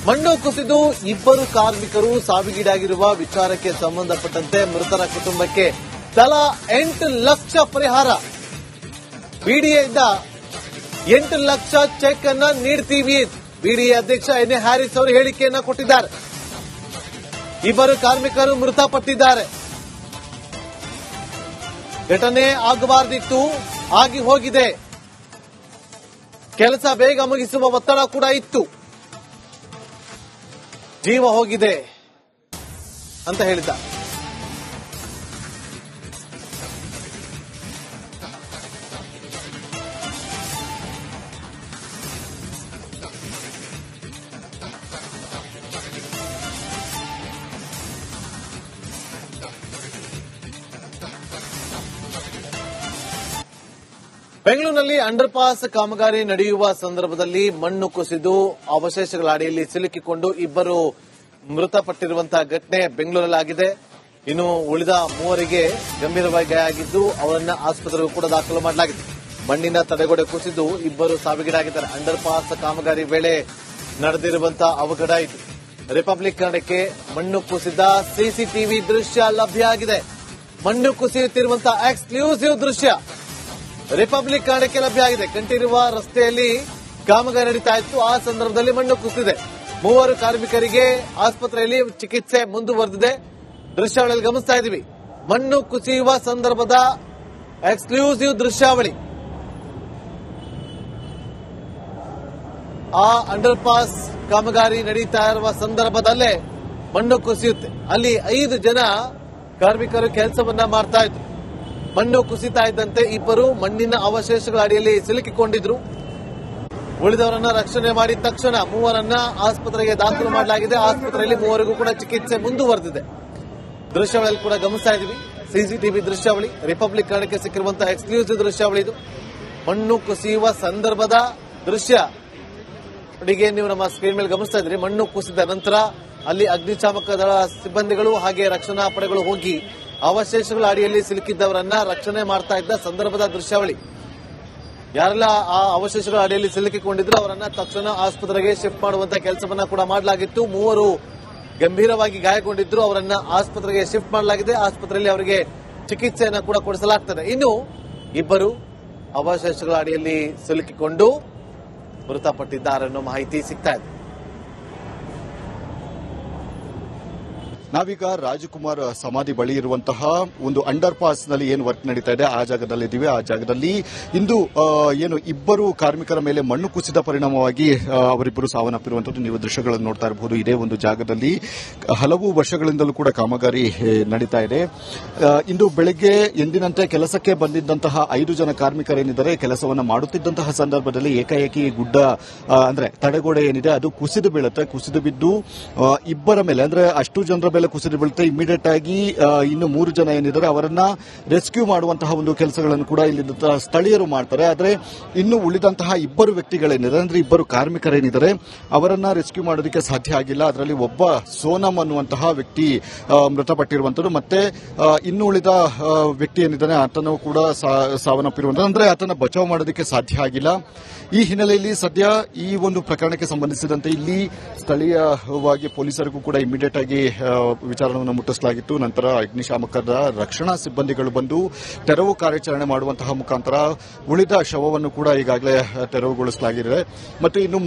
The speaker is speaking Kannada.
ಮಣ್ಣು ಕುಸಿದು ಇಬ್ಬರು ಕಾರ್ಮಿಕರು ಸಾವಿಗೀಡಾಗಿರುವ ವಿಚಾರಕ್ಕೆ ಸಂಬಂಧಪಟ್ಟಂತೆ ಮೃತರ ಕುಟುಂಬಕ್ಕೆ ತಲಾ 8 ಲಕ್ಷ ಪರಿಹಾರ. ಬಿಡಿಎಯಿಂದ 8 ಲಕ್ಷ ಚೆಕ್ ಅನ್ನ ನೀಡ್ತೀವಿ. ಬಿಡಿಎ ಅಧ್ಯಕ್ಷ ಎನ್.ಎ. ಹ್ಯಾರಿಸ್ ಅವರು ಹೇಳಿಕೆಯನ್ನ ಕೊಟ್ಟಿದ್ದಾರೆ. ಇಬ್ಬರು ಕಾರ್ಮಿಕರು ಮೃತಪಟ್ಟಿದ್ದಾರೆ. ಘಟನೆ ಆಗಬಾರದಿತ್ತು, ಆಗಿ ಹೋಗಿದೆ. ಕೆಲಸ ಬೇಗ ಮುಗಿಸುವ ಒತ್ತಡ ಕೂಡ ಇತ್ತು, ಜೀವ ಹೋಗಿದೆ ಅಂತ ಹೇಳಿದ್ದಾರೆ. ಬೆಂಗಳೂರಿನಲ್ಲಿ ಅಂಡರ್ ಪಾಸ್ ಕಾಮಗಾರಿ ನಡೆಯುವ ಸಂದರ್ಭದಲ್ಲಿ ಮಣ್ಣು ಕುಸಿದು ಅವಶೇಷಗಳ ಅಡಿಯಲ್ಲಿ ಸಿಲುಕಿಕೊಂಡು ಇಬ್ಬರು ಮೃತಪಟ್ಟಿರುವಂತಹ ಘಟನೆ ಬೆಂಗಳೂರಲ್ಲಾಗಿದೆ. ಇನ್ನು ಉಳಿದ ಮೂವರಿಗೆ ಗಂಭೀರವಾಗಿ ಗಾಯ ಆಗಿದ್ದು ಅವರನ್ನ ಆಸ್ಪತ್ರೆಗೂ ಕೂಡ ದಾಖಲು ಮಾಡಲಾಗಿದೆ. ಮಣ್ಣಿನ ತಡೆಗೋಡೆ ಕುಸಿದು ಇಬ್ಬರು ಸಾವಿಗೀಡಾಗಿದ್ದಾರೆ. ಅಂಡರ್ ಪಾಸ್ ಕಾಮಗಾರಿ ವೇಳೆ ನಡೆದಿರುವಂತಹ ಅವಘಡ ಇದು. ರಿಪಬ್ಲಿಕ್ ಕನ್ನಡಕ್ಕೆ ಮಣ್ಣು ಕುಸಿದ ಸಿಸಿಟಿವಿ ದೃಶ್ಯ ಲಭ್ಯ ಆಗಿದೆ. ಮಣ್ಣು ಕುಸಿಯುತ್ತಿರುವಂತಹ ಎಕ್ಸ್ಕ್ಲೂಸಿವ್ ದೃಶ್ಯ ರಿಪಬ್ಲಿಕ್ ಕನ್ನಡಕ್ಕೆ ಲಭ್ಯ ಆಗಿದೆ. ಕಂಠೀರವ ರಸ್ತೆಯಲ್ಲಿ ಕಾಮಗಾರಿ ನಡೀತಾ ಇತ್ತು. ಆ ಸಂದರ್ಭದಲ್ಲಿ ಮಣ್ಣು ಕುಸಿದಿದೆ. ಮೂವರು ಕಾರ್ಮಿಕರಿಗೆ ಆಸ್ಪತ್ರೆಯಲ್ಲಿ ಚಿಕಿತ್ಸೆ ಮುಂದುವರೆದಿದೆ. ದೃಶ್ಯಾವಳಿಯಲ್ಲಿ ಗಮನಿಸ್ತಾ ಇದ್ದೀವಿ. ಮಣ್ಣು ಕುಸಿಯುವ ಸಂದರ್ಭದ ಎಕ್ಸ್ಕ್ಲೂಸಿವ್ ದೃಶ್ಯಾವಳಿ. ಆ ಅಂಡರ್ ಪಾಸ್ ಕಾಮಗಾರಿ ನಡೀತಾ ಇರುವ ಸಂದರ್ಭದಲ್ಲೇ ಮಣ್ಣು ಕುಸಿಯುತ್ತೆ. ಅಲ್ಲಿ 5 ಜನ ಕಾರ್ಮಿಕರು ಕೆಲಸವನ್ನ ಮಾಡ್ತಾ ಇದ್ರು. ಮಣ್ಣು ಕುಸಿತಾ ಇದ್ದಂತೆ ಇಬ್ಬರು ಮಣ್ಣಿನ ಅವಶೇಷಗಳ ಅಡಿಯಲ್ಲಿ ಸಿಲುಕಿಕೊಂಡಿದ್ರು. ಉಳಿದವರನ್ನ ರಕ್ಷಣೆ ಮಾಡಿದ ತಕ್ಷಣ ಮೂವರನ್ನ ಆಸ್ಪತ್ರೆಗೆ ದಾಖಲು ಮಾಡಲಾಗಿದೆ. ಆಸ್ಪತ್ರೆಯಲ್ಲಿ ಮೂವರಿಗೂ ಕೂಡ ಚಿಕಿತ್ಸೆ ಮುಂದುವರೆದಿದೆ. ದೃಶ್ಯಾವಳಿಯಲ್ಲಿ ಕೂಡ ಗಮನಿಸ್ತಾ ಇದ್ದೀವಿ. ಸಿಸಿಟಿವಿ ದೃಶ್ಯಾವಳಿ ರಿಪಬ್ಲಿಕ್ ಕನ್ನಡಕ್ಕೆ ಸಿಕ್ಕಿರುವಂತಹ ಎಕ್ಸ್ಕ್ಲೂಸಿವ್ ದೃಶ್ಯಾವಳಿ ಇದು. ಮಣ್ಣು ಕುಸಿಯುವ ಸಂದರ್ಭದ ದೃಶ್ಯ ಅಡಿಗೆ ನೀವು ನಮ್ಮ ಸ್ಕ್ರೀನ್ ಮೇಲೆ ಗಮನಿಸ್ತಾ ಇದ್ದೀರಿ. ಮಣ್ಣು ಕುಸಿದ ನಂತರ ಅಲ್ಲಿ ಅಗ್ನಿಶಾಮಕ ದಳ ಸಿಬ್ಬಂದಿಗಳು ಹಾಗೆ ರಕ್ಷಣಾ ಪಡೆಗಳು ಹೋಗಿ ಅವಶೇಷಗಳ ಅಡಿಯಲ್ಲಿ ಸಿಲುಕಿದ್ದವರನ್ನ ರಕ್ಷಣೆ ಮಾಡ್ತಾ ಇದ್ದ ಸಂದರ್ಭದ ದೃಶ್ಯಾವಳಿ. ಯಾರೆಲ್ಲ ಆ ಅವಶೇಷಗಳ ಅಡಿಯಲ್ಲಿ ಸಿಲುಕಿಕೊಂಡಿದ್ರು ಅವರನ್ನ ತಕ್ಷಣ ಆಸ್ಪತ್ರೆಗೆ ಶಿಫ್ಟ್ ಮಾಡುವಂತ ಕೆಲಸವನ್ನ ಕೂಡ ಮಾಡಲಾಗಿತ್ತು. ಮೂವರು ಗಂಭೀರವಾಗಿ ಗಾಯಗೊಂಡಿದ್ರು. ಅವರನ್ನ ಆಸ್ಪತ್ರೆಗೆ ಶಿಫ್ಟ್ ಮಾಡಲಾಗಿದೆ. ಆಸ್ಪತ್ರೆಯಲ್ಲಿ ಅವರಿಗೆ ಚಿಕಿತ್ಸೆಯನ್ನ ಕೂಡ ಕೊಡಿಸಲಾಗ್ತದೆ. ಇನ್ನು ಇಬ್ಬರು ಅವಶೇಷಗಳ ಅಡಿಯಲ್ಲಿ ಸಿಲುಕಿಕೊಂಡು ಮೃತಪಟ್ಟಿದ್ದಾರೆ ಅನ್ನೋ ಮಾಹಿತಿ ಸಿಗ್ತಾ ಇದೆ. ನಾವೀಗ ರಾಜಕುಮಾರ್ ಸಮಾಧಿ ಬಳಿ ಇರುವಂತಹ ಒಂದು ಅಂಡರ್ ಪಾಸ್ ನಲ್ಲಿ ಏನು ವರ್ಕ್ ನಡೀತಾ ಇದೆ ಆ ಜಾಗದಲ್ಲಿ ಇದ್ದೀವಿ. ಆ ಜಾಗದಲ್ಲಿ ಇಂದು ಏನು ಇಬ್ಬರು ಕಾರ್ಮಿಕರ ಮೇಲೆ ಮಣ್ಣು ಕುಸಿದ ಪರಿಣಾಮವಾಗಿ ಅವರಿಬ್ಬರು ಸಾವನ್ನಪ್ಪಿರುವಂತದ್ದು ನೀವು ದೃಶ್ಯಗಳನ್ನು ನೋಡ್ತಾ ಇರಬಹುದು. ಇದೇ ಒಂದು ಜಾಗದಲ್ಲಿ ಹಲವು ವರ್ಷಗಳಿಂದಲೂ ಕೂಡ ಕಾಮಗಾರಿ ನಡೀತಾ ಇದೆ. ಇಂದು ಬೆಳಗ್ಗೆ ಎಂದಿನಂತೆ ಕೆಲಸಕ್ಕೆ ಬಂದಿದ್ದಂತಹ 5 ಜನ ಕಾರ್ಮಿಕರೇನಿದ್ದಾರೆ ಕೆಲಸವನ್ನು ಮಾಡುತ್ತಿದ್ದಂತಹ ಸಂದರ್ಭದಲ್ಲಿ ಏಕಾಏಕಿ ಗುಡ್ಡ ಅಂದ್ರೆ ತಡೆಗೋಡೆ ಏನಿದೆ ಅದು ಕುಸಿದು ಬೀಳುತ್ತೆ. ಕುಸಿದು ಬಿದ್ದು ಇಬ್ಬರ ಮೇಲೆ ಅಂದ್ರೆ ಅಷ್ಟು ಜನರ ಮೇಲೆ ಕುಸಿದು ಬೀಳುತ್ತೆ. ಇಮಿಡಿಯೇಟ್ ಆಗಿ ಇನ್ನು 3 ಜನ ಏನಿದ್ದಾರೆ ಅವರನ್ನ ರೆಸ್ಕ್ಯೂ ಮಾಡುವಂತಹ ಒಂದು ಕೆಲಸಗಳನ್ನು ಕೂಡ ಇಲ್ಲಿ ಸ್ಥಳೀಯರು ಮಾಡ್ತಾರೆ. ಆದರೆ ಇನ್ನು ಉಳಿದಂತಹ ಇಬ್ಬರು ವ್ಯಕ್ತಿಗಳೇನಿದ್ದಾರೆ ಅಂದ್ರೆ ಇಬ್ಬರು ಕಾರ್ಮಿಕರೇನಿದ್ದಾರೆ ಅವರನ್ನ ರೆಸ್ಕ್ಯೂ ಮಾಡೋದಕ್ಕೆ ಸಾಧ್ಯ ಆಗಿಲ್ಲ. ಅದರಲ್ಲಿ ಒಬ್ಬ ಸೋನಂ ಅನ್ನುವಂತಹ ವ್ಯಕ್ತಿ ಮೃತಪಟ್ಟಿರುವಂತದ್ದು. ಮತ್ತೆ ಇನ್ನು ಉಳಿದ ವ್ಯಕ್ತಿ ಏನಿದ್ದಾನೆ ಆತನು ಕೂಡ ಸಾವನ್ನಪ್ಪಿರುವಂತದ್ದು. ಅಂದ್ರೆ ಆತನ ಬಚಾವ್ ಮಾಡೋದಕ್ಕೆ ಸಾಧ್ಯ ಆಗಿಲ್ಲ. ಈ ಹಿನ್ನೆಲೆಯಲ್ಲಿ ಸದ್ಯ ಈ ಒಂದು ಪ್ರಕರಣಕ್ಕೆ ಸಂಬಂಧಿಸಿದಂತೆ ಇಲ್ಲಿ ಸ್ಥಳೀಯವಾಗಿ ಪೊಲೀಸರಿಗೂ ಕೂಡ ಇಮಿಡಿಯೇಟ್ ಆಗಿ ವಿಚಾರಣೆಯನ್ನು ಮುಟ್ಟಿಸಲಾಗಿತ್ತು. ನಂತರ ಅಗ್ನಿಶಾಮಕದ ರಕ್ಷಣಾ ಸಿಬ್ಬಂದಿಗಳು ಬಂದು ತೆರವು ಕಾರ್ಯಾಚರಣೆ ಮಾಡುವಂತಹ ಮುಖಾಂತರ ಉಳಿದ ಶವವನ್ನು ಕೂಡ ಈಗಾಗಲೇ ತೆರವುಗೊಳಿಸಲಾಗಿದೆ. ಮತ್ತು ಇನ್ನು